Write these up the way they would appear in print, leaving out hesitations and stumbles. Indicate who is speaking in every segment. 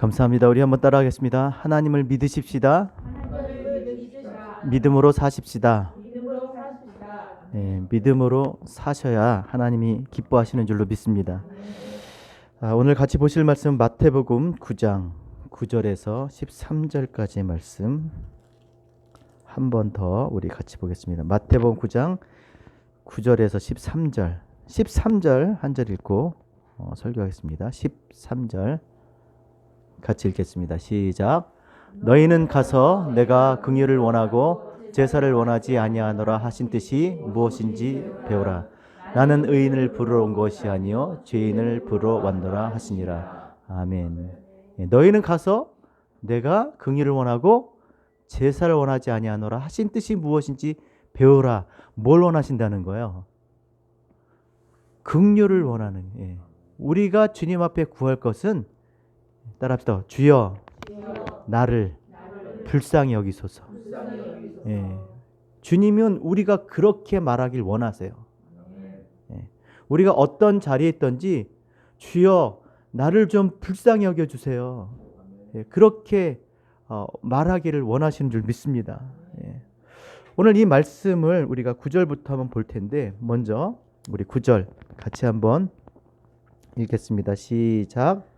Speaker 1: 감사합니다. 우리 한번 따라하겠습니다. 하나님을 믿으십시다. 믿음으로 사십시다. 네, 믿음으로 사셔야 하나님이 기뻐하시는 줄로 믿습니다. 오늘 같이 보실 말씀 마태복음 9장 9절에서 13절까지의 말씀 한 번 더 우리 같이 보겠습니다. 마태복음 9장 9절에서 13절 한 절 읽고 설교하겠습니다. 13절 같이 읽겠습니다. 시작. 너희는 가서 내가 긍휼을 원하고 제사를 원하지 아니하노라 하신 뜻이 무엇인지 배우라. 나는 의인을 부르러 온 것이 아니요 죄인을 부르러 왔노라 하시니라. 아멘. 너희는 가서 내가 긍휼을 원하고 제사를 원하지 아니하노라 하신 뜻이 무엇인지 배우라. 뭘 원하신다는 거예요? 긍휼을 원하는. 우리가 주님 앞에 구할 것은 따라합시다. 주여 나를 불쌍히 여기소서. 주님은 우리가 그렇게 말하길 원하세요. 우리가 어떤 자리에 있든지 주여 나를 좀 불쌍히 여겨주세요. 그렇게 말하기를 원하시는 줄 믿습니다. 오늘 이 말씀을 우리가 9절부터 한번 볼 텐데 먼저 우리 9절 같이 한번 읽겠습니다. 시작.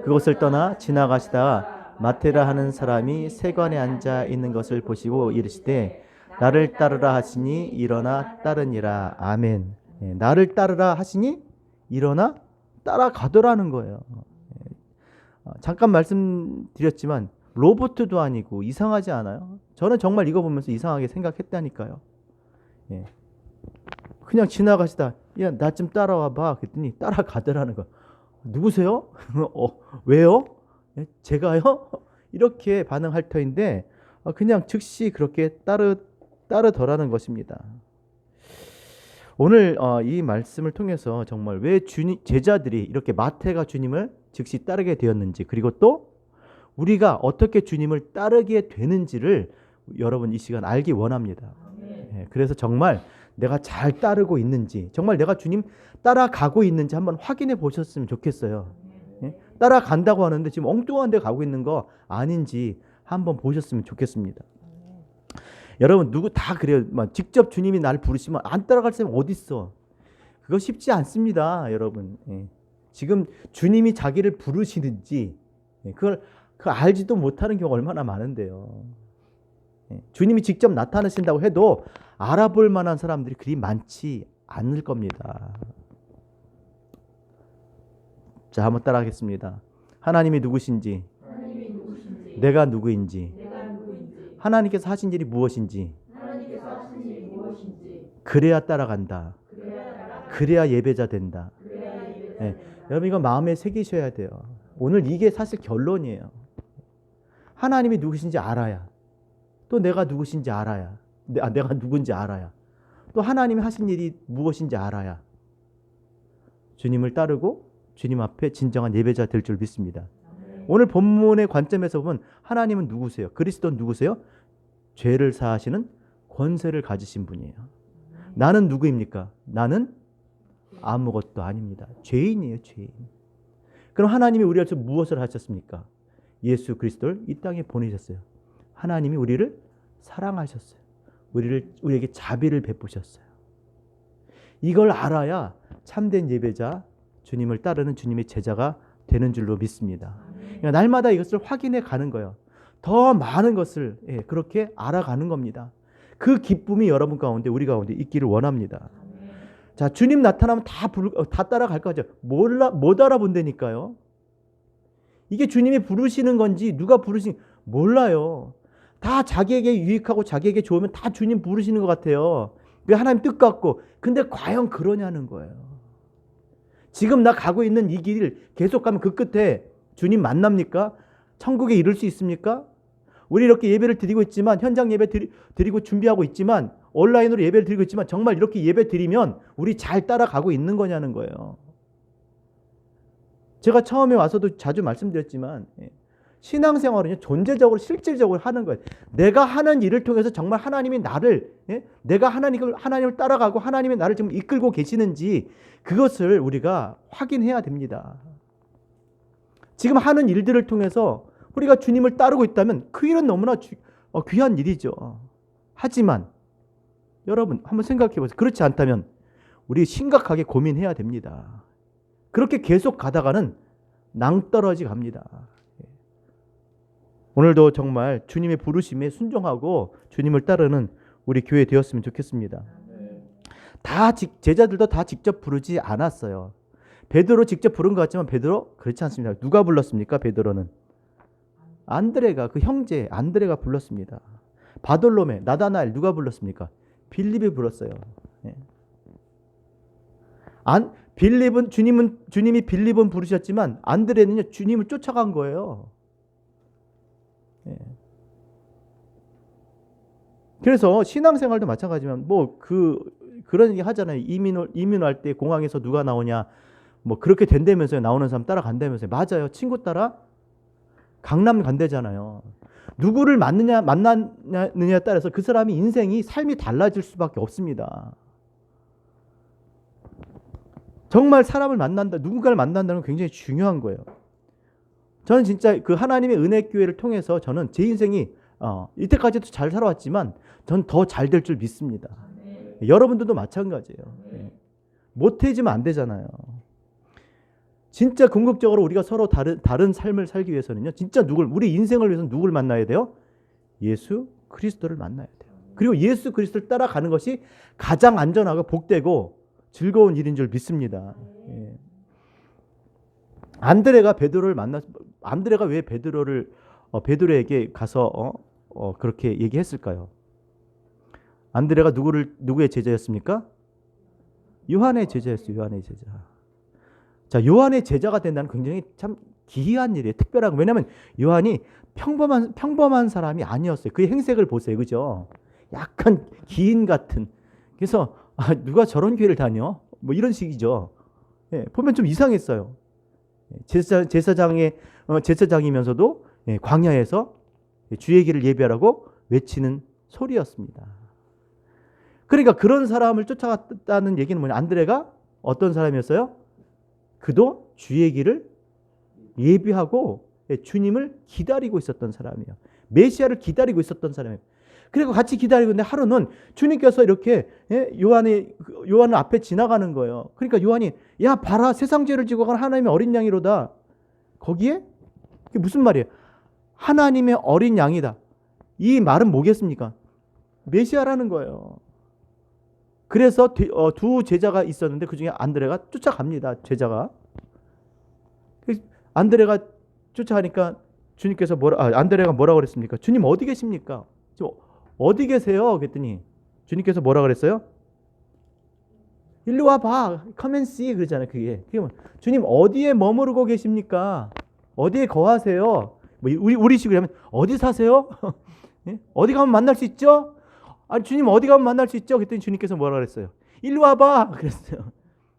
Speaker 1: 그곳을 떠나 지나가시다가 마테라 하는 사람이 세관에 앉아 있는 것을 보시고 이르시되 나를 따르라 하시니 일어나 따르니라. 아멘. 나를 따르라 하시니 일어나 따라가더라는 거예요. 잠깐 말씀드렸지만 로봇도 아니고 이상하지 않아요? 저는 정말 이거 보면서 이상하게 생각했다니까요. 그냥 지나가시다 야, 나 좀 따라와 봐 그랬더니 따라가더라는 거. 누구세요? 왜요? 제가요? 이렇게 반응할 터인데 그냥 즉시 그렇게 따르더라는 것입니다. 오늘 이 말씀을 통해서 정말 왜 제자들이 이렇게 마태가 주님을 즉시 따르게 되었는지, 그리고 또 우리가 어떻게 주님을 따르게 되는지를 여러분 이 시간 알기 원합니다. 그래서 정말 내가 잘 따르고 있는지, 정말 내가 주님 따라가고 있는지 한번 확인해 보셨으면 좋겠어요. 따라간다고 하는데 지금 엉뚱한 데 가고 있는 거 아닌지 한번 보셨으면 좋겠습니다. 여러분 누구 다 그래요. 직접 주님이 나를 부르시면 안 따라갈 사람이 어디 있어? 그거 쉽지 않습니다, 여러분. 지금 주님이 자기를 부르시는지 그걸 알지도 못하는 경우가 얼마나 많은데요. 주님이 직접 나타나신다고 해도 알아볼 만한 사람들이 그리 많지 않을 겁니다. 자, 한번 따라하겠습니다. 하나님이 누구신지, 내가 누구인지, 하나님께서 하신 일이 무엇인지, 그래야 따라간다. 그래야 예배자 된다. 여러분 이거 마음에 새기셔야 돼요. 오늘 이게 사실 결론이에요. 하나님이 누구신지 알아야, 또 내가 누구신지 알아야, 내가 누군지 알아야, 또 하나님이 하신 일이 무엇인지 알아야 주님을 따르고 주님 앞에 진정한 예배자 될 줄 믿습니다. 오늘 본문의 관점에서 보면 하나님은 누구세요? 그리스도는 누구세요? 죄를 사하시는 권세를 가지신 분이에요. 나는 누구입니까? 나는 아무것도 아닙니다. 죄인이에요, 죄인. 그럼 하나님이 우리를 위해서 무엇을 하셨습니까? 예수 그리스도를 이 땅에 보내셨어요. 하나님이 우리를 사랑하셨어요. 우리에게 자비를 베푸셨어요. 이걸 알아야 참된 예배자, 주님을 따르는 주님의 제자가 되는 줄로 믿습니다. 그러니까 날마다 이것을 확인해 가는 거예요. 더 많은 것을 그렇게 알아가는 겁니다. 그 기쁨이 여러분 가운데, 우리 가운데 있기를 원합니다. 자, 주님 나타나면 다 따라갈 거죠. 못 알아본다니까요. 이게 주님이 부르시는 건지 누가 부르신 몰라요. 다 자기에게 유익하고 자기에게 좋으면 다 주님 부르시는 것 같아요. 왜 하나님 뜻 같고. 근데 과연 그러냐는 거예요. 지금 나 가고 있는 이 길을 계속 가면 그 끝에 주님 만납니까? 천국에 이를 수 있습니까? 우리 이렇게 예배를 드리고 있지만, 현장 예배 드리고 준비하고 있지만, 온라인으로 예배를 드리고 있지만 정말 이렇게 예배 드리면 우리 잘 따라가고 있는 거냐는 거예요. 제가 처음에 와서도 자주 말씀드렸지만 신앙생활은요, 존재적으로 실질적으로 하는 거예요. 내가 하는 일을 통해서 정말 하나님이 나를, 내가 하나님을 따라가고 하나님이 나를 지금 이끌고 계시는지 그것을 우리가 확인해야 됩니다. 지금 하는 일들을 통해서 우리가 주님을 따르고 있다면 그 일은 너무나 귀한 일이죠. 하지만 여러분 한번 생각해 보세요. 그렇지 않다면 우리 심각하게 고민해야 됩니다. 그렇게 계속 가다가는 낭떠러지 갑니다. 오늘도 정말 주님의 부르심에 순종하고 주님을 따르는 우리 교회 되었으면 좋겠습니다. 제자들도 다 직접 부르지 않았어요. 베드로 직접 부른 것 같지만 베드로 그렇지 않습니다. 누가 불렀습니까? 베드로는 안드레가, 그 형제 안드레가 불렀습니다. 바돌로메, 나다나엘 누가 불렀습니까? 빌립이 불렀어요. 빌립은 주님이 빌립은 부르셨지만 안드레는요 주님을 쫓아간 거예요. 그래서 신앙생활도 마찬가지면 그런 얘기 하잖아요. 이민할 때 공항에서 누가 나오냐, 뭐 그렇게 된다면서요. 나오는 사람 따라간다면서요. 맞아요. 친구 따라 강남 간대잖아요. 누구를 만나느냐에 따라서 그 사람이 삶이 달라질 수밖에 없습니다. 정말 사람을 누군가를 만난다는 건 굉장히 중요한 거예요. 저는 진짜 그 하나님의 은혜교회를 통해서 저는 제 인생이 이때까지도 잘 살아왔지만 전 더 잘 될 줄 믿습니다. 여러분들도 마찬가지예요. 못해지면 안 되잖아요. 진짜 궁극적으로 우리가 서로 다른 삶을 살기 위해서는요. 진짜 우리 인생을 위해서는 누굴 만나야 돼요? 예수 그리스도를 만나야 돼요. 그리고 예수 그리스도를 따라가는 것이 가장 안전하고 복되고 즐거운 일인 줄 믿습니다. 안드레가 왜 베드로에게 가서 그렇게 얘기했을까요? 안드레가 누구의 제자였습니까? 요한의 제자였어요. 요한의 제자. 자, 요한의 제자가 된다는 굉장히 참 기이한 일이에요. 특별하고. 왜냐하면 요한이 평범한 사람이 아니었어요. 그의 행색을 보세요. 그죠? 약간 기인 같은. 그래서 누가 저런 교회를 다녀? 뭐 이런 식이죠. 보면 좀 이상했어요. 제사장이면서도 광야에서 주의 길을 예비하라고 외치는 소리였습니다. 그러니까 그런 사람을 쫓아갔다는 얘기는 뭐냐? 안드레가 어떤 사람이었어요? 그도 주의 길을 예비하고 주님을 기다리고 있었던 사람이에요. 메시아를 기다리고 있었던 사람이에요. 그리고 같이 기다리고 있는데 하루는 주님께서 이렇게 요한을 앞에 지나가는 거예요. 그러니까 요한이 야 봐라 세상 죄를 지고 간 하나님의 어린 양이로다. 거기에 그게 무슨 말이에요? 하나님의 어린 양이다. 이 말은 뭐겠습니까? 메시아라는 거예요. 그래서 두 제자가 있었는데 그중에 안드레가 쫓아갑니다. 제자가. 안드레가 쫓아가니까 주님께서 안드레가 뭐라고 그랬습니까? 주님 어디 계십니까? 어디 계세요? 그랬더니 주님께서 뭐라 그랬어요? 일로 와봐. Come and see. 그러잖아요. 그게 주님 어디에 머무르고 계십니까? 어디에 거하세요? 뭐 우리식으로 하면 어디 사세요? 어디 가면 만날 수 있죠? 아니 주님 어디 가면 만날 수 있죠? 그랬더니 주님께서 뭐라 그랬어요? 일로 와봐. 그랬어요.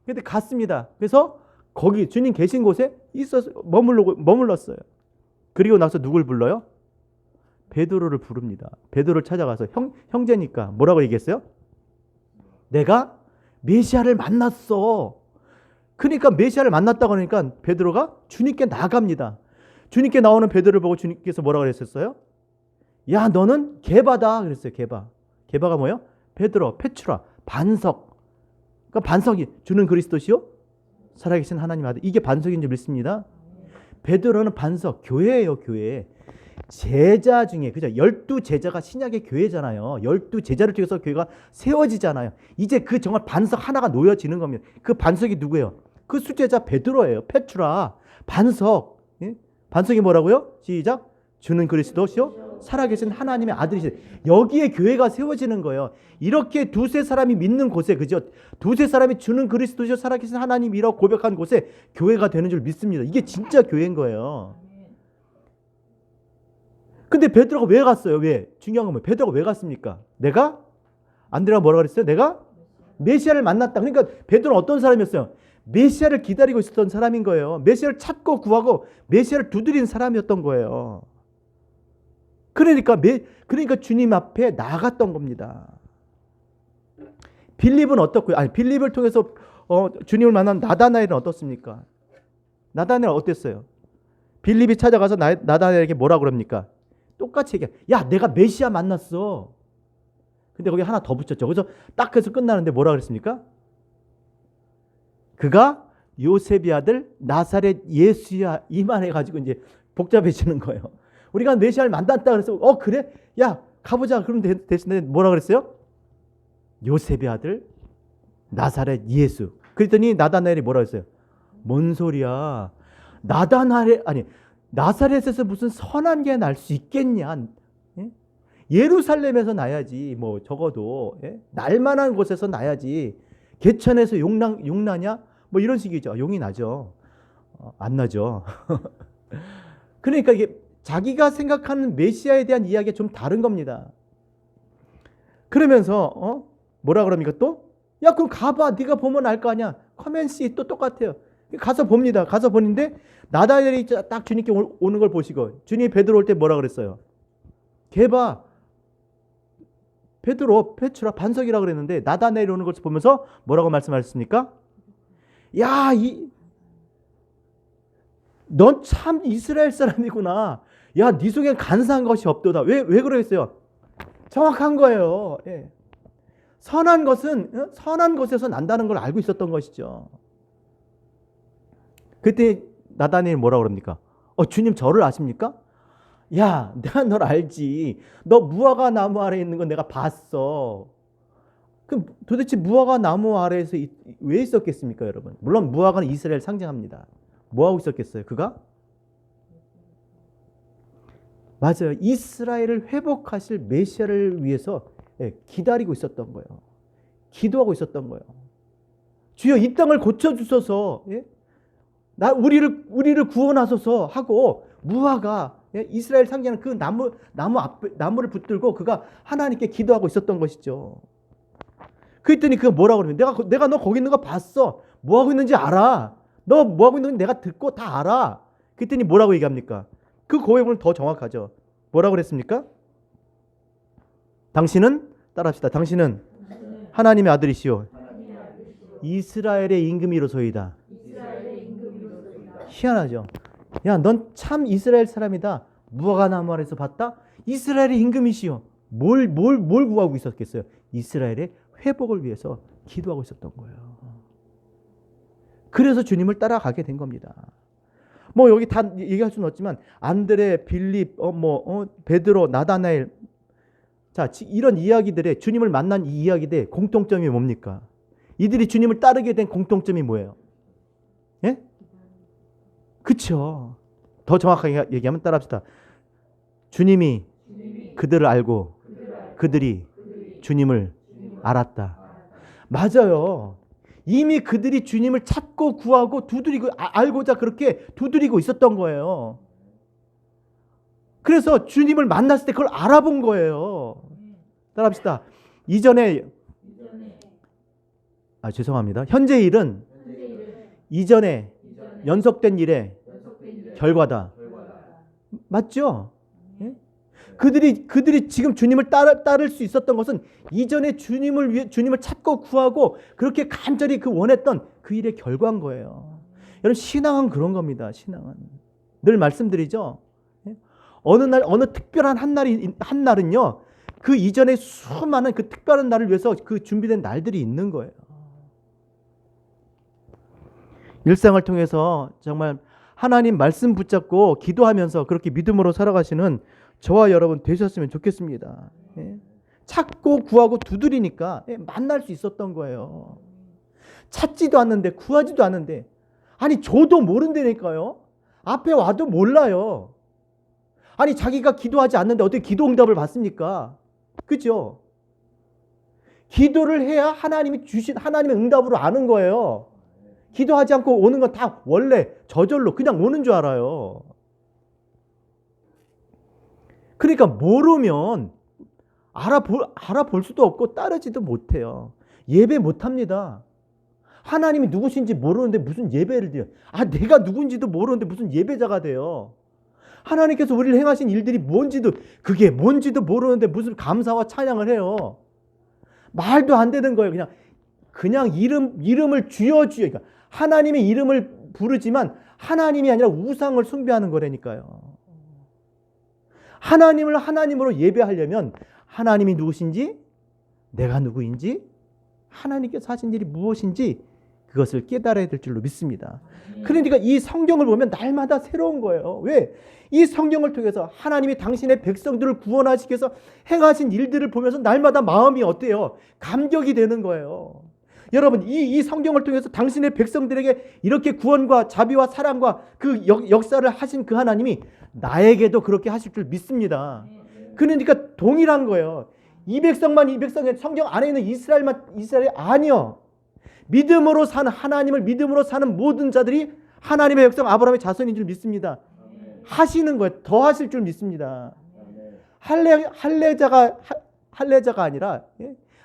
Speaker 1: 근데 갔습니다. 그래서 거기 주님 계신 곳에 머물렀어요. 그리고 나서 누굴 불러요? 베드로를 부릅니다. 베드로를 찾아가서 형제니까 뭐라고 얘기했어요? 내가 메시아를 만났어. 그러니까 메시아를 만났다고 하니까 베드로가 주님께 나갑니다. 주님께 나오는 베드로를 보고 주님께서 뭐라고 그랬었어요? 야 너는 게바다 그랬어요. 게바가 뭐예요? 베드로, 페트라, 반석. 그러니까 반석이 주는 그리스도시요 살아계신 하나님 아들. 이게 반석인 줄 믿습니다. 베드로는 반석, 교회예요. 교회. 제자 중에 그죠? 12제자가 신약의 교회잖아요. 12제자를 통해서 교회가 세워지잖아요. 이제 그 정말 반석 하나가 놓여지는 겁니다. 그 반석이 누구예요? 그 수제자 베드로예요. 페트라. 반석. 예? 반석이 뭐라고요? 시작. 주는 그리스도시요 살아계신 하나님의 아들이시죠. 여기에 교회가 세워지는 거예요. 이렇게 두세 사람이 믿는 곳에 그죠? 두세 사람이 주는 그리스도시요 살아계신 하나님이라고 고백한 곳에 교회가 되는 줄 믿습니다. 이게 진짜 교회인 거예요. 근데 베드로가 왜 갔어요? 왜? 중요한 건 뭐예요? 베드로가 왜 갔습니까? 안드레가 뭐라고 그랬어요? 내가 메시아를 만났다. 그러니까 베드로는 어떤 사람이었어요? 메시아를 기다리고 있었던 사람인 거예요. 메시아를 찾고 구하고 메시아를 두드린 사람이었던 거예요. 그러니까 주님 앞에 나갔던 겁니다. 빌립은 어떻고요? 빌립을 통해서 주님을 만난 나다나엘은 어떻습니까? 나다나엘 어땠어요? 빌립이 찾아가서 나다나엘에게 뭐라 그럽니까? 똑같이 얘기해. 야, 내가 메시아 만났어. 근데 거기 하나 더 붙였죠. 그래서 딱 해서 끝나는데 뭐라 그랬습니까? 그가 요셉의 아들 나사렛 예수야. 이만 해가지고 이제 복잡해지는 거예요. 우리가 메시아를 만났다 그래서 그래? 야, 가보자. 그럼 대신에 뭐라 그랬어요? 요셉의 아들 나사렛 예수. 그랬더니 나다나엘이 뭐라 했어요? 뭔 소리야? 나사렛에서 무슨 선한 게 날 수 있겠냐? 예? 예루살렘에서 나야지. 뭐 적어도 날만한 곳에서 나야지. 개천에서 용나냐? 뭐 이런 식이죠. 용이 나죠. 안 나죠. 그러니까 이게 자기가 생각하는 메시아에 대한 이야기가 좀 다른 겁니다. 그러면서 뭐라 그럽니까 또? 야, 그럼 가봐. 네가 보면 알 거 아니야. 커맨시 또 똑같아요. 가서 봅니다. 가서 보는데 나다나엘이 딱 주님께 오는 걸 보시고 주님이 베드로 올 때 뭐라 그랬어요? 걔봐. 베드로, 페트라, 반석이라 그랬는데 나다나엘이 오는 것을 보면서 뭐라고 말씀하셨습니까? 야, 넌 참 이스라엘 사람이구나. 야, 네 속엔 간사한 것이 없도다. 왜 그러겠어요? 정확한 거예요. 예. 선한 것은 선한 것에서 난다는 걸 알고 있었던 것이죠. 그때 나다나엘이 뭐라고 그럽니까? 주님 저를 아십니까? 야, 내가 널 알지. 너 무화과 나무 아래에 있는 건 내가 봤어. 그럼 도대체 무화과 나무 아래에서 왜 있었겠습니까, 여러분? 물론 무화과는 이스라엘 상징합니다. 뭐 하고 있었겠어요? 그가? 맞아요. 이스라엘을 회복하실 메시아를 위해서 기다리고 있었던 거예요. 기도하고 있었던 거예요. 주여 이 땅을 고쳐주소서. 우리를 구원하소서 하고 무화과 이스라엘 상징하는 그 나무를 붙들고 그가 하나님께 기도하고 있었던 것이죠. 그랬더니 그가 뭐라고 그러면 내가 너 거기 있는 거 봤어. 뭐 하고 있는지 알아. 너 뭐 하고 있는지 내가 듣고 다 알아. 그랬더니 뭐라고 얘기합니까? 그 고백은 더 정확하죠. 뭐라고 그랬습니까? 당신은 따라합시다. 당신은 하나님의 아들이시오. 이스라엘의 임금이로소이다. 희한하죠. 야, 넌 참 이스라엘 사람이다. 무화과 나무 아래서 봤다? 이스라엘의 임금이시오. 뭘 구하고 있었겠어요? 이스라엘의 회복을 위해서 기도하고 있었던 거예요. 그래서 주님을 따라가게 된 겁니다. 뭐 여기 다 얘기할 수는 없지만 안드레, 빌립, 베드로, 나다나엘, 자 이런 이야기들의 주님을 만난 이 이야기들의 공통점이 뭡니까? 이들이 주님을 따르게 된 공통점이 뭐예요? 예? 그렇죠. 더 정확하게 얘기하면 따라합시다. 주님이 그들을 알고 그들이 주님을 알았다. 맞아요. 이미 그들이 주님을 찾고 구하고 두드리고 알고자 그렇게 두드리고 있었던 거예요. 그래서 주님을 만났을 때 그걸 알아본 거예요. 따라합시다. 죄송합니다. 현재 일은 이전에 연속된 일의 결과다. 맞죠? 그들이 지금 주님을 따를 수 있었던 것은 이전에 주님을 찾고 구하고 그렇게 간절히 원했던 그 일의 결과인 거예요. 여러분 신앙은 그런 겁니다. 신앙은 늘 말씀드리죠. 어느 특별한 한 날은요. 그 이전에 수많은 그 특별한 날을 위해서 그 준비된 날들이 있는 거예요. 일상을 통해서 정말 하나님 말씀 붙잡고 기도하면서 그렇게 믿음으로 살아가시는 저와 여러분 되셨으면 좋겠습니다. 찾고 구하고 두드리니까 만날 수 있었던 거예요. 찾지도 않는데 구하지도 않는데 아니 저도 모른다니까요. 앞에 와도 몰라요. 아니 자기가 기도하지 않는데 어떻게 기도 응답을 받습니까? 그죠? 기도를 해야 하나님이 주신 하나님의 응답으로 아는 거예요. 기도하지 않고 오는 건 다 원래 저절로 그냥 오는 줄 알아요. 그러니까 모르면 알아볼 수도 없고 따르지도 못해요. 예배 못합니다. 하나님이 누구신지 모르는데 무슨 예배를 드려요. 내가 누군지도 모르는데 무슨 예배자가 돼요. 하나님께서 우리를 행하신 일들이 그게 뭔지도 모르는데 무슨 감사와 찬양을 해요. 말도 안 되는 거예요. 그냥 이름을 그러니까 하나님의 이름을 부르지만 하나님이 아니라 우상을 숭배하는 거라니까요. 하나님을 하나님으로 예배하려면 하나님이 누구신지, 내가 누구인지, 하나님께서 하신 일이 무엇인지 그것을 깨달아야 될 줄로 믿습니다. 그러니까 이 성경을 보면 날마다 새로운 거예요. 왜? 이 성경을 통해서 하나님이 당신의 백성들을 구원하시기 위해서 행하신 일들을 보면서 날마다 마음이 어때요? 감격이 되는 거예요. 여러분, 이 성경을 통해서 당신의 백성들에게 이렇게 구원과 자비와 사랑과 그 역사를 하신 그 하나님이 나에게도 그렇게 하실 줄 믿습니다. 그러니까 동일한 거예요. 이 백성만 이 백성이 성경 안에 있는 이스라엘이 아니요. 믿음으로 사는, 하나님을 믿음으로 사는 모든 자들이 하나님의 백성 아브라함의 자손인 줄 믿습니다. 하시는 거예요. 더 하실 줄 믿습니다. 할례자가 아니라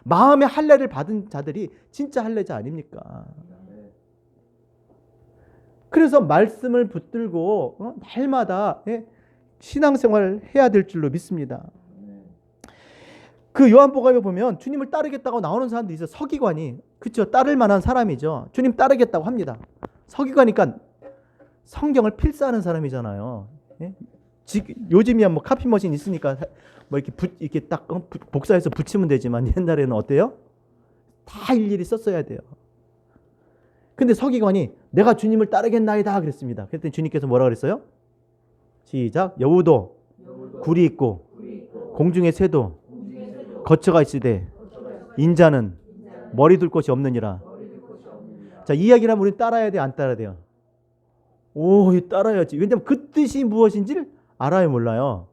Speaker 1: 마음의 할례를 받은 자들이 진짜 할례자 아닙니까? 그래서 말씀을 붙들고 날마다 신앙생활을 해야 될 줄로 믿습니다. 그 요한복음에 보면 주님을 따르겠다고 나오는 사람도 있어요. 서기관이. 그렇죠. 따를 만한 사람이죠. 주님 따르겠다고 합니다. 서기관이니까 성경을 필사하는 사람이잖아요. 요즘이야 뭐 카피 머신 있으니까 뭐 이렇게 딱 복사해서 붙이면 되지만 옛날에는 어때요? 다 일일이 썼어야 돼요. 근데 서기관이 내가 주님을 따르겠나이다 그랬습니다. 그랬더니 주님께서 뭐라 그랬어요? 시작. 여우도 굴이 있고 공중의 새도 거처가 있으되 인자는 머리 둘 곳이 없느니라. 자, 이 이야기를 하면 우리는 따라야 돼, 안 따라야 돼요? 오, 따라야지. 왜냐하면 그 뜻이 무엇인지를 알아요, 몰라요?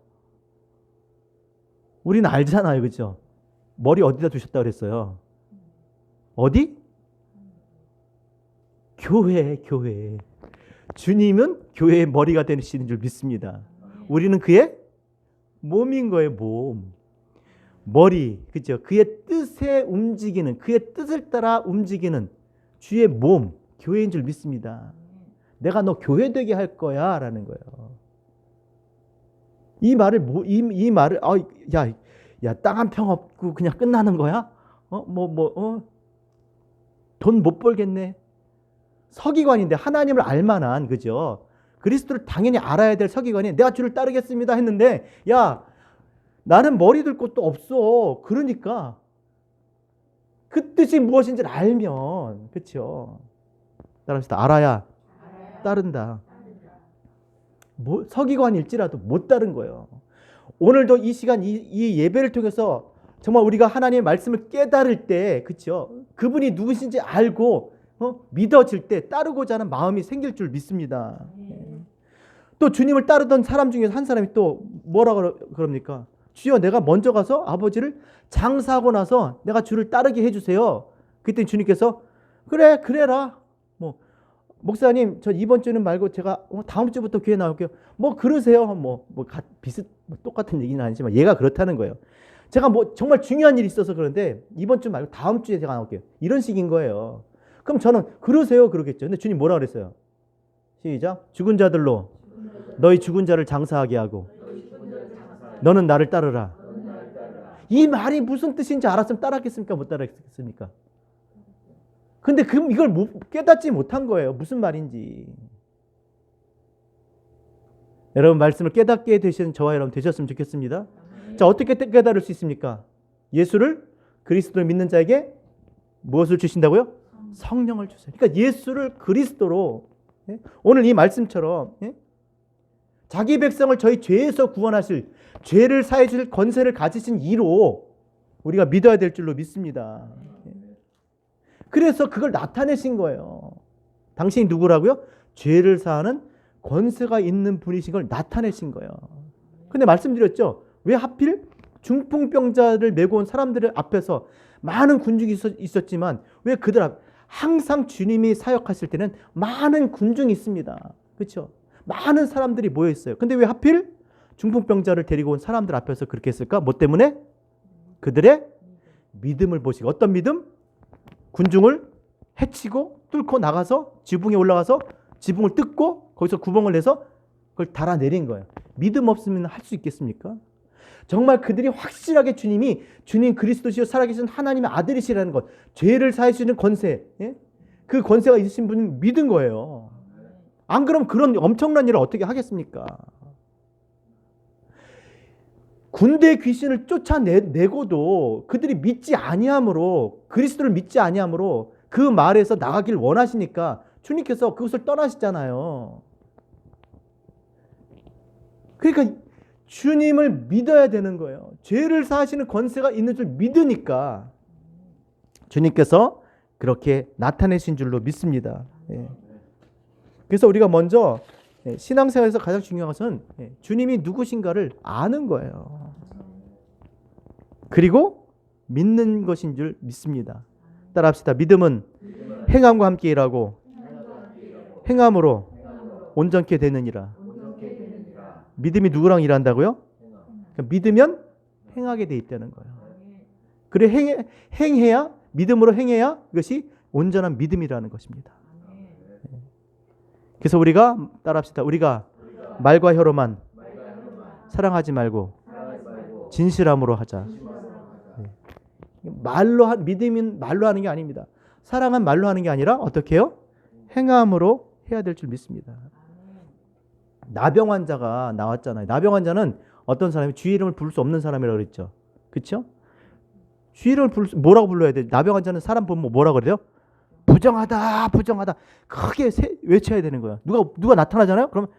Speaker 1: 우리는 알잖아요, 그렇죠? 머리 어디다 두셨다 그랬어요? 어디? 교회. 주님은 교회의 머리가 되시는 줄 믿습니다. 우리는 그의 몸인 거예요, 몸. 머리, 그죠? 그의 뜻에 움직이는, 그의 뜻을 따라 움직이는 주의 몸, 교회인 줄 믿습니다. 내가 너 교회 되게 할 거야 라는 거예요. 이 말을 야, 땅 한 평 없고 그냥 끝나는 거야? 돈 못 벌겠네. 서기관인데 하나님을 알만한, 그죠? 그리스도를 당연히 알아야 될 서기관이 내가 주를 따르겠습니다 했는데, 야, 나는 머리 들 곳도 없어. 그러니까 그 뜻이 무엇인지를 알면, 그렇죠? 따라합시다. 알아야 따른다. 서기관일지라도 못 따른 거예요. 오늘도 이 시간 이 예배를 통해서 정말 우리가 하나님의 말씀을 깨달을 때, 그렇죠? 그분이 누구신지 알고 믿어질 때 따르고자 하는 마음이 생길 줄 믿습니다. 또 주님을 따르던 사람 중에서 한 사람이 또 뭐라고 그럽니까? 주여, 내가 먼저 가서 아버지를 장사하고 나서 내가 주를 따르게 해주세요. 그때 주님께서 그래라. 목사님, 저 이번 주는 말고 제가 다음 주부터 교회 나올게요. 그러세요. 똑같은 얘기는 아니지만 얘가 그렇다는 거예요. 제가 정말 중요한 일이 있어서 그런데 이번 주 말고 다음 주에 제가 나올게요. 이런 식인 거예요. 그럼 저는 그러세요 그러겠죠. 근데 주님 뭐라 그랬어요? 시작. 죽은 자들로 너희 죽은 자를 장사하게 하고 너는 나를 따르라. 이 말이 무슨 뜻인지 알았으면 따랐겠습니까? 못 따랐겠습니까? 근데 이걸 깨닫지 못한 거예요. 무슨 말인지. 여러분, 말씀을 깨닫게 되신 저와 여러분 되셨으면 좋겠습니다. 자, 어떻게 깨달을 수 있습니까? 예수를, 그리스도를 믿는 자에게 무엇을 주신다고요? 성령을 주세요. 그러니까 예수를 그리스도로, 오늘 이 말씀처럼 자기 백성을 저희 죄에서 구원하실, 죄를 사해 주실 권세를 가지신 이로 우리가 믿어야 될 줄로 믿습니다. 그래서 그걸 나타내신 거예요. 당신이 누구라고요? 죄를 사하는 권세가 있는 분이신 걸 나타내신 거예요. 근데 말씀드렸죠? 왜 하필 중풍병자를 메고 온 사람들 앞에서 많은 군중이 있었지만 왜 그들 앞, 항상 주님이 사역하실 때는 많은 군중이 있습니다. 그렇죠? 많은 사람들이 모여 있어요. 근데 왜 하필 중풍병자를 데리고 온 사람들 앞에서 그렇게 했을까? 뭐 때문에? 그들의 믿음을 보시고. 어떤 믿음? 군중을 해치고 뚫고 나가서 지붕에 올라가서 지붕을 뜯고 거기서 구멍을 내서 그걸 달아내린 거예요. 믿음 없으면 할 수 있겠습니까? 정말 그들이 확실하게 주님 그리스도시요 살아계신 하나님의 아들이시라는 것, 죄를 사해 주시는 권세, 그 권세가 있으신 분은 믿은 거예요. 안 그러면 그런 엄청난 일을 어떻게 하겠습니까? 군대 귀신을 쫓아내고도 그들이 믿지 아니함으로, 그리스도를 믿지 아니함으로 그 말에서 나가길 원하시니까 주님께서 그것을 떠나시잖아요. 그러니까 주님을 믿어야 되는 거예요. 죄를 사하시는 권세가 있는 줄 믿으니까 주님께서 그렇게 나타내신 줄로 믿습니다. 예. 그래서 우리가 먼저 신앙생활에서 가장 중요한 것은 주님이 누구신가를 아는 거예요. 그리고 믿는 것인 줄 믿습니다. 따라합시다. 믿음은 행함과 함께 일하고 행함으로 온전케 되느니라. 믿음이 누구랑 일한다고요? 그러니까 믿으면 행하게 돼 있다는 거예요. 그래 행해야, 믿음으로 행해야 이것이 온전한 믿음이라는 것입니다. 그래서 우리가 따라합시다. 우리가 말과 혀로만 사랑하지 말고 진실함으로 하자. 믿음은 말로 하는 게 아닙니다. 사랑은 말로 하는 게 아니라 어떻게 해요? 행함으로 해야 될 줄 믿습니다. 나병 환자가 나왔잖아요. 나병 환자는 어떤 사람이 주의 이름을 부를 수 없는 사람이라고 그랬죠. 그렇죠? 주의 이름을 뭐라고 불러야 돼? 나병 환자는 사람 보면 뭐라고 그래요? 부정하다, 부정하다. 크게 외쳐야 되는 거야. 누가 나타나잖아요? 그러면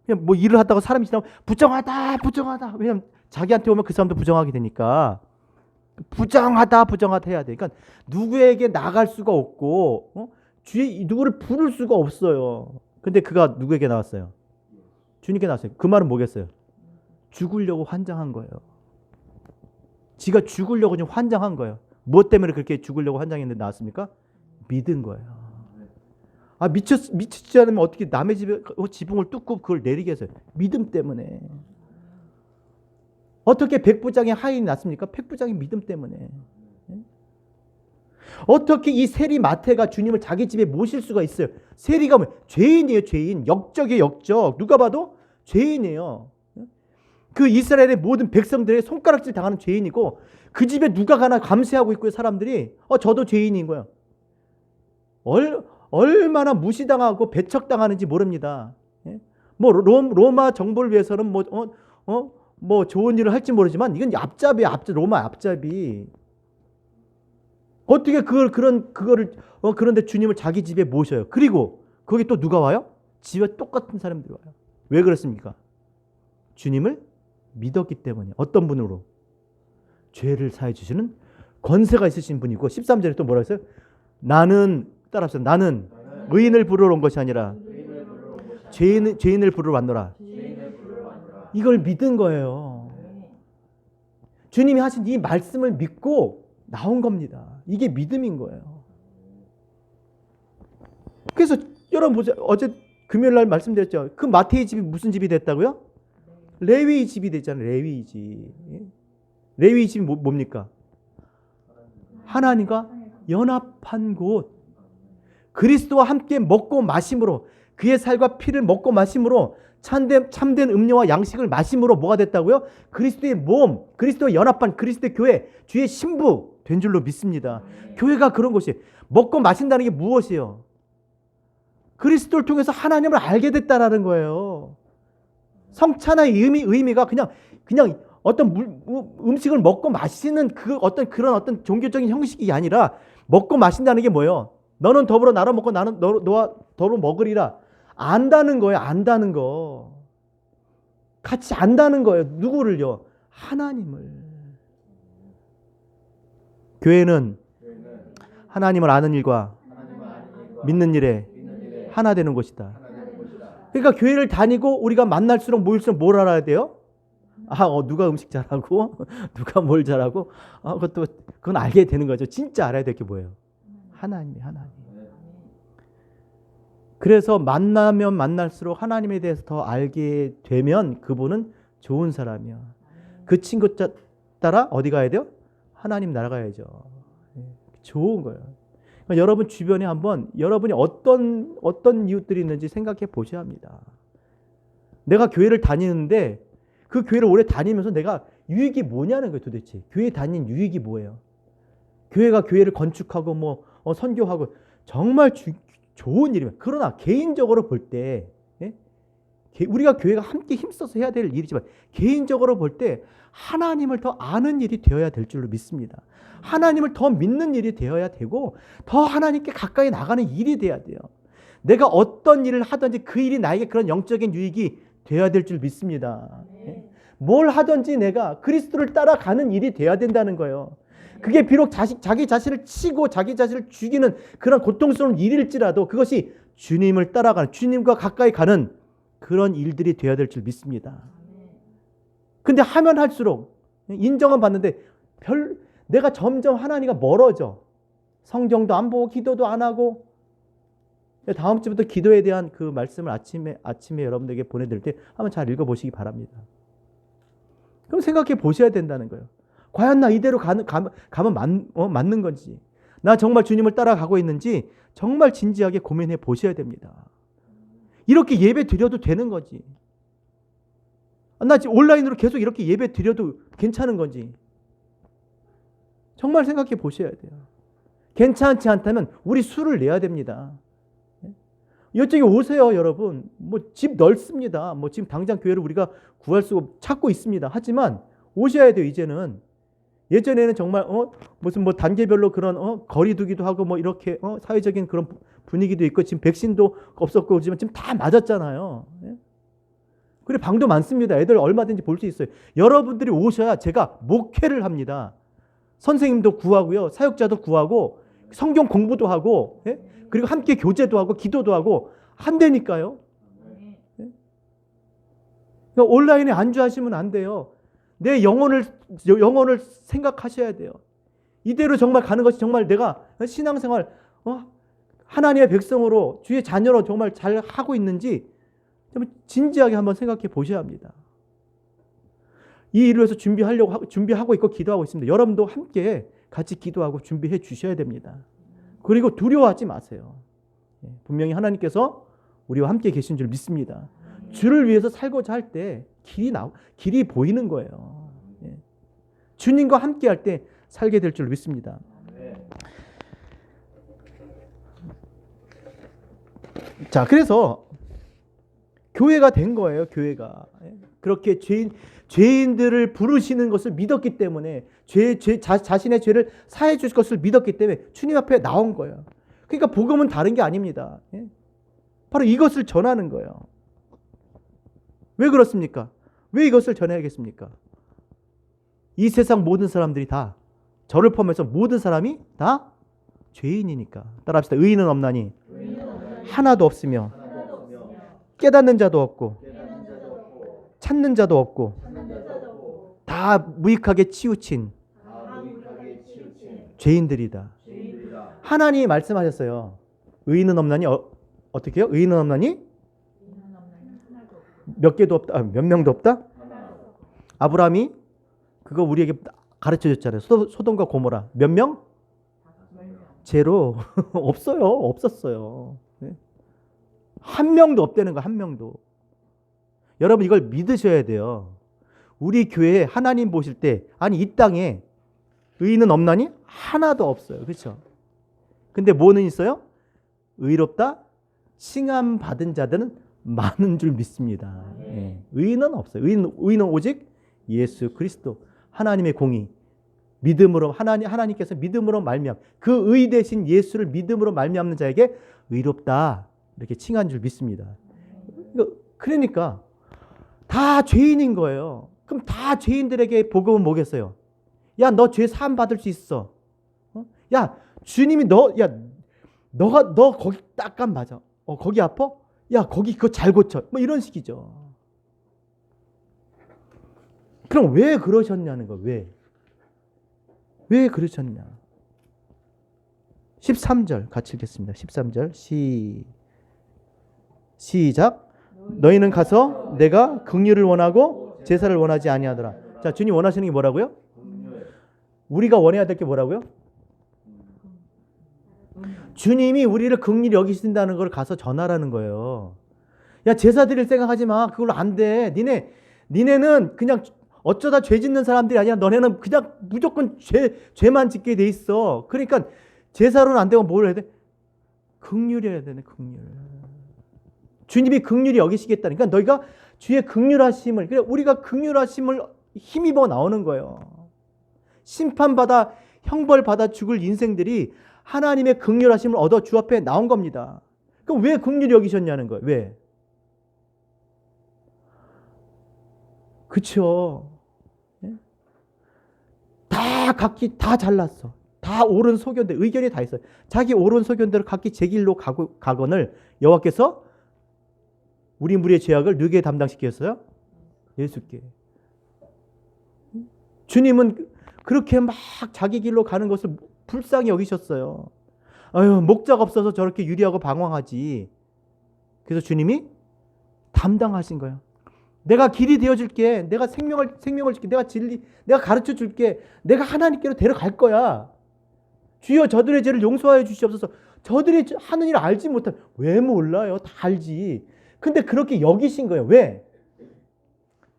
Speaker 1: 그냥 뭐 일을 하다가 사람이 지나면 부정하다, 부정하다. 왜냐면 자기한테 오면 그 사람도 부정하게 되니까 부정하다, 부정하다 해야 돼. 그러니까 누구에게 나갈 수가 없고 누구를 부를 수가 없어요. 근데 그가 누구에게 나왔어요? 주님께 나왔어요. 그 말은 뭐겠어요? 죽으려고 환장한 거예요. 지가 죽으려고 지금 환장한 거예요. 무엇 때문에 그렇게 죽으려고 환장했는데 나왔습니까? 믿은 거예요. 아, 미치지 않으면 어떻게 남의 집에 지붕을 뚫고 그걸 내리게 했어요? 믿음 때문에. 어떻게 백부장의 하인이 났습니까? 백부장의 믿음 때문에. 어떻게 이 세리 마태가 주님을 자기 집에 모실 수가 있어요? 세리가 뭐 죄인이에요, 죄인. 역적이에요, 역적. 누가 봐도 죄인이에요. 그 이스라엘의 모든 백성들의 손가락질 당하는 죄인이고 그 집에 누가 가나 감시하고 있고요, 사람들이. 저도 죄인인 거예요. 얼마나 무시당하고 배척당하는지 모릅니다. 뭐 로마 정부를 위해서는 뭐 좋은 일을 할지 모르지만 이건 앞잡이야, 로마 앞잡이. 어떻게 그런데 주님을 자기 집에 모셔요. 그리고 거기 또 누가 와요? 집에 똑같은 사람들이 와요. 왜 그렇습니까? 주님을 믿었기 때문에. 어떤 분으로? 죄를 사해 주시는 권세가 있으신 분이고 13절에 또 뭐라고 했어요? 따라합시다. 나는 의인을 부르러 온 것이 아니라 죄인을 부르러 왔노라. 이걸 믿은 거예요. 주님이 하신 이 말씀을 믿고 나온 겁니다. 이게 믿음인 거예요. 그래서 여러분 보세요. 어제 금요일 날 말씀드렸죠. 그 마태의 집이 무슨 집이 됐다고요? 레위의 집이 됐잖아요. 레위의 집. 레위의 집이 뭡니까? 하나님과 연합한 곳. 그리스도와 함께 먹고 마심으로, 그의 살과 피를 먹고 마심으로, 참된 음료와 양식을 마심으로 뭐가 됐다고요? 그리스도의 몸, 그리스도와 연합한 그리스도의 교회, 주의 신부 된 줄로 믿습니다. 교회가 그런 곳이에요. 먹고 마신다는 게 무엇이에요? 그리스도를 통해서 하나님을 알게 됐다라는 거예요. 성찬의 의미가 그냥 어떤 음식을 먹고 마시는 그런 어떤 종교적인 형식이 아니라, 먹고 마신다는 게 뭐예요? 너는 더불어 나로 먹고 나는 너와 더불어 먹으리라. 안다는 거예요. 안다는 거. 같이 안다는 거예요. 누구를요? 하나님을. 교회는 하나님을 아는 일과 믿는 일에 하나 되는 곳이다. 그러니까 교회를 다니고 우리가 만날수록 모일수록 뭘 알아야 돼요? 누가 음식 잘하고 누가 뭘 잘하고 그건 알게 되는 거죠. 진짜 알아야 될 게 뭐예요? 하나님. 그래서 만나면 만날수록 하나님에 대해서 더 알게 되면 그분은 좋은 사람이야. 그 친구 따라 어디 가야 돼요? 하나님 나라 가야죠. 좋은 거예요. 그러니까 여러분 주변에 한번 여러분이 어떤 이웃들이 있는지 생각해 보셔야 합니다. 내가 교회를 다니는데 그 교회를 오래 다니면서 내가 유익이 뭐냐는 거예요, 도대체. 교회 다닌 유익이 뭐예요? 교회가 교회를 건축하고 선교하고 정말 좋은 일이면, 그러나 개인적으로 볼 때, 예? 우리가 교회가 함께 힘써서 해야 될 일이지만 개인적으로 볼 때 하나님을 더 아는 일이 되어야 될 줄로 믿습니다. 하나님을 더 믿는 일이 되어야 되고 더 하나님께 가까이 나가는 일이 돼야 돼요. 내가 어떤 일을 하든지 그 일이 나에게 그런 영적인 유익이 되어야 될 줄 믿습니다. 예? 뭘 하든지 내가 그리스도를 따라가는 일이 돼야 된다는 거예요. 그게 비록 자기 자신을 치고 자기 자신을 죽이는 그런 고통스러운 일일지라도 그것이 주님을 따라가는, 주님과 가까이 가는 그런 일들이 되어야 될 줄 믿습니다. 근데 하면 할수록 인정은 받는데 내가 점점 하나님과 멀어져. 성경도 안 보고 기도도 안 하고. 다음 주부터 기도에 대한 그 말씀을 아침에 여러분들에게 보내드릴 때 한번 잘 읽어보시기 바랍니다. 그럼 생각해 보셔야 된다는 거예요. 과연 나 이대로 가면 맞는 건지, 나 정말 주님을 따라가고 있는지 정말 진지하게 고민해 보셔야 됩니다. 이렇게 예배 드려도 되는 거지. 나 지금 온라인으로 계속 이렇게 예배 드려도 괜찮은 건지 정말 생각해 보셔야 돼요. 괜찮지 않다면 우리 수를 내야 됩니다. 이쪽에 오세요, 여러분. 집 넓습니다. 지금 당장 교회를 우리가 구할 수가 찾고 있습니다. 하지만 오셔야 돼요, 이제는. 예전에는 정말 무슨 단계별로 그런 거리두기도 하고 이렇게 사회적인 그런 분위기도 있고 지금 백신도 없었고 그러지만 지금 다 맞았잖아요. 그리고 방도 많습니다. 애들 얼마든지 볼 수 있어요. 여러분들이 오셔야 제가 목회를 합니다. 선생님도 구하고요, 사역자도 구하고 성경 공부도 하고, 그리고 함께 교제도 하고 기도도 하고 한다니까요. 그러니까 온라인에 안주하시면 안 돼요. 내 영혼을 생각하셔야 돼요. 이대로 정말 가는 것이 정말 내가 신앙생활 하나님의 백성으로 주의 자녀로 정말 잘 하고 있는지 진지하게 한번 생각해 보셔야 합니다. 이 일을 위해서 준비하고 있고 기도하고 있습니다. 여러분도 함께 같이 기도하고 준비해 주셔야 됩니다. 그리고 두려워하지 마세요. 분명히 하나님께서 우리와 함께 계신 줄 믿습니다. 주를 위해서 살고자 할 때 길이 보이는 거예요. 주님과 함께 할 때 살게 될 줄 믿습니다. 자, 그래서 교회가 된 거예요. 교회가 그렇게 죄인들을 부르시는 것을 믿었기 때문에 자신의 죄를 사해 주실 것을 믿었기 때문에 주님 앞에 나온 거예요. 그러니까 복음은 다른 게 아닙니다. 바로 이것을 전하는 거예요. 왜 그렇습니까? 왜 이것을 전해야겠습니까? 이 세상 모든 사람들이 다, 저를 포함해서 모든 사람이 다 죄인이니까. 따라합시다. 의인은 없나니 하나도 없으며 깨닫는 자도 없고 찾는 자도 없고 다 무익하게 치우친 죄인들이다. 하나님이 말씀하셨어요. 의인은 없나니 어떻게 해요? 의인은 없나니 몇 개도 없다. 몇 명도 없다? 아브라함이 그거 우리에게 가르쳐 줬잖아요. 소돔과 고모라. 몇 명? 제로. 없어요. 없었어요. 한 명도 없다는 거, 한 명도. 여러분 이걸 믿으셔야 돼요. 우리 교회에 하나님 보실 때 아니 이 땅에 의인은 없나니? 하나도 없어요. 그렇죠? 근데 뭐는 있어요? 의롭다 칭함 받은 자들은 많은 줄 믿습니다. 의인은 없어요. 의인은 오직 예수 그리스도 하나님의 공의 믿음으로 하나님께서 믿음으로 말미암 그 의 대신 예수를 믿음으로 말미암는 자에게 의롭다 이렇게 칭한 줄 믿습니다. 그러니까 다 죄인인 거예요. 그럼 다 죄인들에게 복음은 뭐겠어요? 야, 너 죄 사함 받을 수 있어. 야, 주님이 너 거기 딱감 맞아. 거기 아파? 야, 거기 그거 잘 고쳐. 이런 식이죠. 그럼 왜 그러셨냐는 거. 왜 그러셨냐? 13절 같이 읽겠습니다. 13절 시작. 너희는 가서 내가 긍휼을 원하고 제사를 원하지 아니하더라. 자, 주님 원하시는 게 뭐라고요? 우리가 원해야 될 게 뭐라고요? 주님이 우리를 긍휼히 여기신다는 걸 가서 전하라는 거예요. 야, 제사 드릴 생각하지 마. 그걸로 안 돼. 니네는 그냥 어쩌다 죄 짓는 사람들이 아니라 너네는 그냥 무조건 죄만 짓게 돼 있어. 그러니까 제사로는 안 되고 뭘 해야 돼? 긍휼해야 되네, 긍휼. 주님이 긍휼히 여기시겠다니까 너희가 주의 긍휼하심을, 그래 우리가 긍휼하심을 힘입어 나오는 거예요. 심판받아 형벌받아 죽을 인생들이 하나님의 긍휼하심을 얻어 주 앞에 나온 겁니다. 그럼 왜 긍휼히 여기셨냐는 거예요. 왜? 그쵸? 다 각기 다 잘났어. 다 옳은 소견대 의견이 다 있어요. 자기 옳은 소견대로 각기 제 길로 가거늘 여호와께서 우리 무리의 죄악을 누구에게 담당시켰어요? 예수께. 주님은 그렇게 막 자기 길로 가는 것을 불쌍히 여기셨어요. 아유, 목자가 없어서 저렇게 유리하고 방황하지. 그래서 주님이 담당하신 거예요. 내가 길이 되어줄게. 내가 생명을 줄게. 내가 진리, 내가 가르쳐 줄게. 내가 하나님께로 데려갈 거야. 주여 저들의 죄를 용서하여 주시옵소서. 저들이 하는 일을 알지 못하면 왜 몰라요? 다 알지. 근데 그렇게 여기신 거예요. 왜?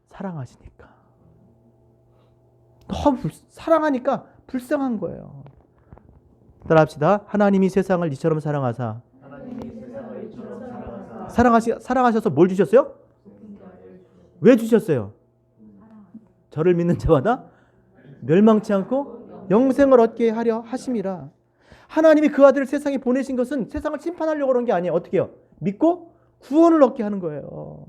Speaker 1: 사랑하시니까. 너무 사랑하니까 불쌍한 거예요. 따라합시다. 하나님이 세상을 이처럼 사랑하사. 사랑하셔서 뭘 주셨어요? 왜 주셨어요? 저를 믿는 자마다 멸망치 않고 영생을 얻게 하려 하심이라. 하나님이 그 아들을 세상에 보내신 것은 세상을 심판하려고 그런 게 아니에요. 어떻게 해요? 믿고 구원을 얻게 하는 거예요.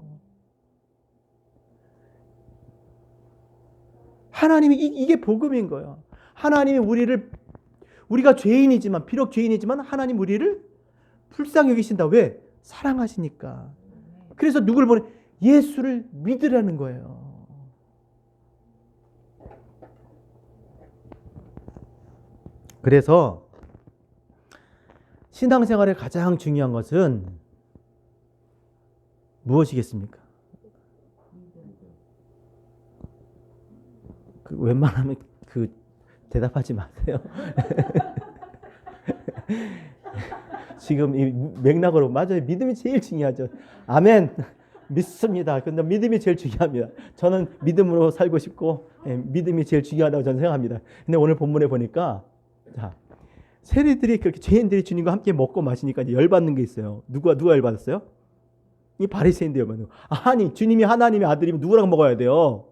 Speaker 1: 하나님이 이게 복음인 거예요. 하나님이 우리가 죄인이지만, 비록 죄인이지만 하나님 우리를 불쌍히 여기신다. 왜? 사랑하시니까. 그래서 누구를 보내? 예수를 믿으라는 거예요. 그래서 신앙생활에 가장 중요한 것은 무엇이겠습니까? 웬만하면 대답하지 마세요. 지금 이 맥락으로 맞아요. 믿음이 제일 중요하죠. 아멘. 믿습니다. 근데 믿음이 제일 중요합니다. 저는 믿음으로 살고 싶고 믿음이 제일 중요하다고 저는 생각합니다. 근데 오늘 본문에 보니까 세리들이 그렇게 죄인들이 주님과 함께 먹고 마시니까 이제 열받는 게 있어요. 누가 열받았어요? 이 바리새인들 열받는 거. 아니 주님이 하나님의 아들이면 누구랑 먹어야 돼요?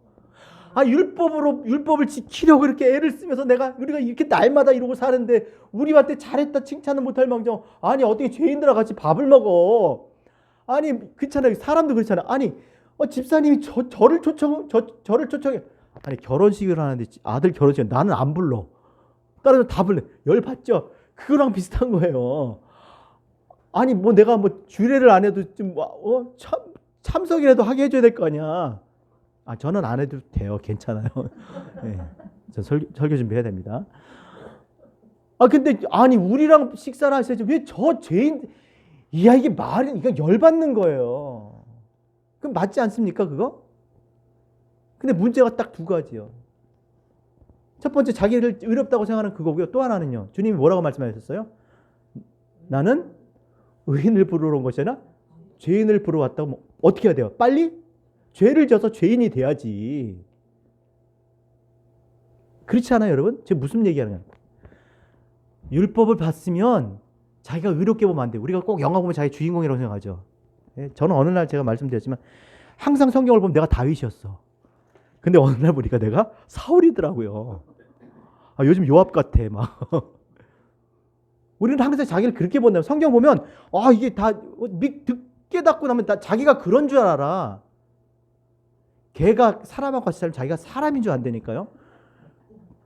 Speaker 1: 율법을 지키려고 이렇게 애를 쓰면서 우리가 이렇게 날마다 이러고 사는데 우리한테 잘했다 칭찬을 못할 망정. 아니 어떻게 죄인들과 같이 밥을 먹어? 아니 그렇잖아요. 사람도 그렇잖아요. 아니 집사님이 저를 초청해. 아니 결혼식을 하는데 아들 결혼식 나는 안 불러. 다른 다 불러. 열받죠. 그거랑 비슷한 거예요. 아니 뭐 내가 뭐 주례를 안 해도 좀 참석이라도 하게 해줘야 될 거 아니야. 저는 안 해도 돼요. 괜찮아요. 네, 저 설교 준비해야 됩니다. 근데 아니 우리랑 식사를 하셔야지 왜 저 죄인? 이야 이게 이거 열받는 거예요. 그럼 맞지 않습니까 그거? 근데 문제가 딱 두 가지요. 첫 번째 자기를 의롭다고 생각하는 그거고요. 또 하나는요. 주님이 뭐라고 말씀하셨어요? 나는 의인을 부르러 온 것이 아니라 죄인을 부르러 왔다고. 뭐 어떻게 해야 돼요? 빨리 죄를 져서 죄인이 돼야지. 그렇지 않아요 여러분? 지금 무슨 얘기하는 거예요? 율법을 봤으면 자기가 의롭게 보면 안 돼요. 우리가 꼭 영화 보면 자기 주인공이라고 생각하죠. 저는 어느 날 제가 말씀드렸지만 항상 성경을 보면 내가 다윗이었어. 근데 어느 날 보니까 내가 사울이더라고요. 요즘 요압 같아 막. 우리는 항상 자기를 그렇게 본다면 성경 보면 이게 다 깨닫고 나면 자기가 그런 줄 알아. 걔가 사람하고 같이 살면 자기가 사람인 줄 안다니까요.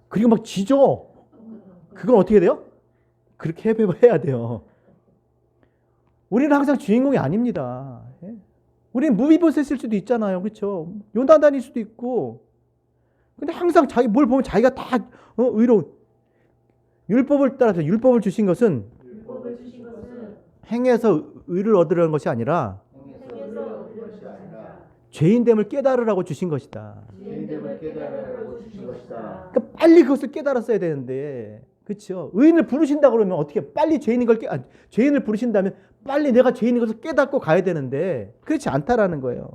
Speaker 1: 그리고 막 지져. 그건 어떻게 돼요? 그렇게 해야 돼요. 우리는 항상 주인공이 아닙니다. 우리는 무비보셋일 수도 있잖아요. 그렇죠? 요나단일 수도 있고. 근데 항상 뭘 보면 자기가 다 의로운. 율법을 따라서 율법을 주신 것은 행해서 의를 얻으려는 것이 아니라 죄인됨을 깨달으라고 주신 것이다. 그러니까 빨리 그것을 깨달았어야 되는데, 그렇죠? 의인을 부르신다 그러면 어떻게 빨리 죄인을 부르신다면 빨리 내가 죄인인 것을 깨닫고 가야 되는데 그렇지 않다라는 거예요.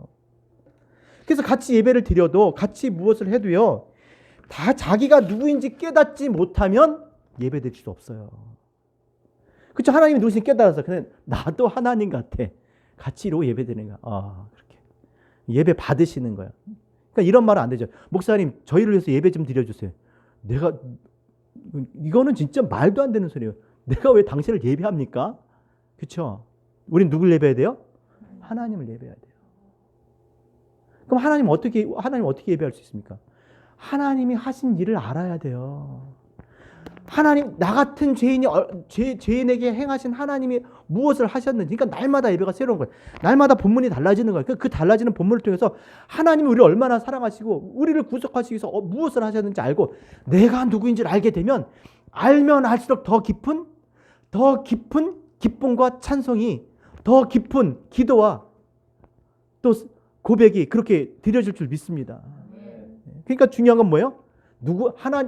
Speaker 1: 그래서 같이 예배를 드려도 같이 무엇을 해도요, 다 자기가 누구인지 깨닫지 못하면 예배 드릴 수 없어요. 그쵸? 하나님이 누구신지 깨달아서 그냥 나도 하나님 같아. 같이 이러고 예배드리는 거야. 그렇게 예배 받으시는 거야. 그러니까 이런 말은 안 되죠. 목사님, 저희를 위해서 예배 좀 드려주세요. 이거는 진짜 말도 안 되는 소리예요. 내가 왜 당신을 예배합니까? 그렇죠? 우린 누굴 예배해야 돼요? 하나님을 예배해야 돼요. 그럼 하나님 어떻게 예배할 수 있습니까? 하나님이 하신 일을 알아야 돼요. 하나님, 나 같은 죄인에게 행하신 하나님이 무엇을 하셨는지. 그러니까 날마다 예배가 새로운 거예요. 날마다 본문이 달라지는 거예요. 그 달라지는 본문을 통해서 하나님이 우리를 얼마나 사랑하시고 우리를 구속하시기 위해서 무엇을 하셨는지 알고 내가 누구인지를 알게 되면, 알면 알수록 더 깊은 기쁨과 찬송이, 더 깊은 기도와 또 고백이 그렇게 드려질 줄 믿습니다. 그러니까 중요한 건 뭐예요?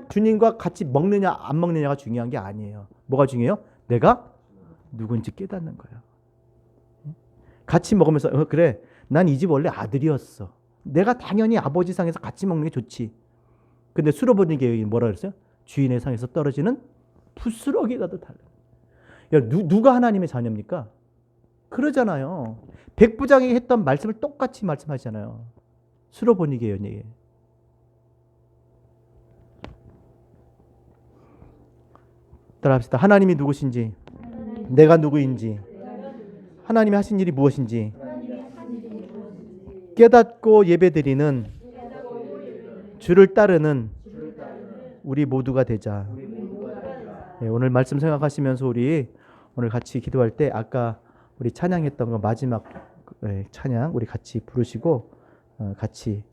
Speaker 1: 주님과 같이 먹느냐 안 먹느냐가 중요한 게 아니에요. 뭐가 중요해요? 내가 누군지 깨닫는 거예요. 같이 먹으면서 그래, 난 이 집 원래 아들이었어. 내가 당연히 아버지 상에서 같이 먹는 게 좋지. 근데 수로보니 계획이 뭐라 그랬어요? 주인의 상에서 떨어지는 푸스러기라도 달라. 누가 하나님의 자녀입니까? 그러잖아요. 백부장이 했던 말씀을 똑같이 말씀하시잖아요. 수로보니 계획이. 따라합시다. 하나님이 누구신지, 내가 누구인지, 하나님이 하신 일이 무엇인지 깨닫고 예배드리는, 주를 따르는 우리 모두가 되자. 오늘 말씀 생각하시면서 우리 오늘 같이 기도할 때 아까 우리 찬양했던 거 마지막 찬양 우리 같이 부르시고 같이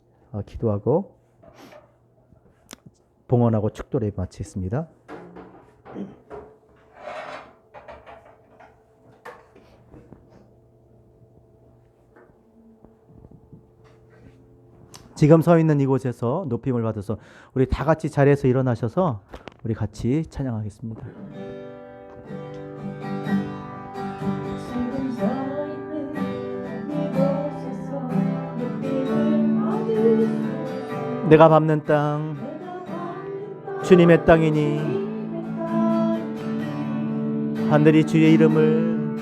Speaker 1: 기도하고 봉헌하고 축도를 마치겠습니다. 지금 서 있는 이곳에서 높임을 받아서 우리 다 같이 자리에서 일어나셔서 우리 같이 찬양하겠습니다. 내가 밟는 땅 주님의 땅이니 하늘이 주의 이름을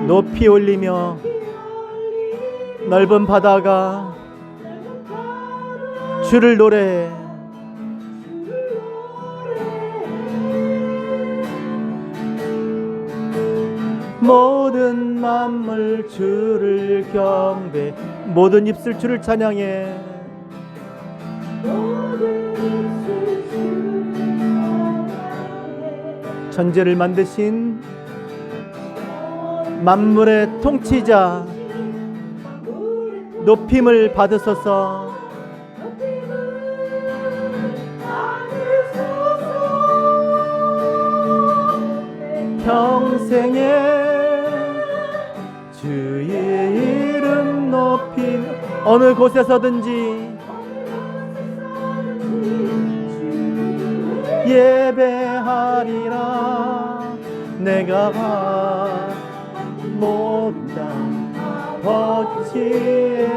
Speaker 1: 높이 올리며 넓은 바다가 주를 노래해. 모든 만물 주를 경배, 모든 입술 주를 찬양해. 천지를 만드신 만물의 통치자 높임을 받으소서. 평생에 주의 이름 높이며 어느 곳에서든지 예배하리라. 내가 모든 땅 거치에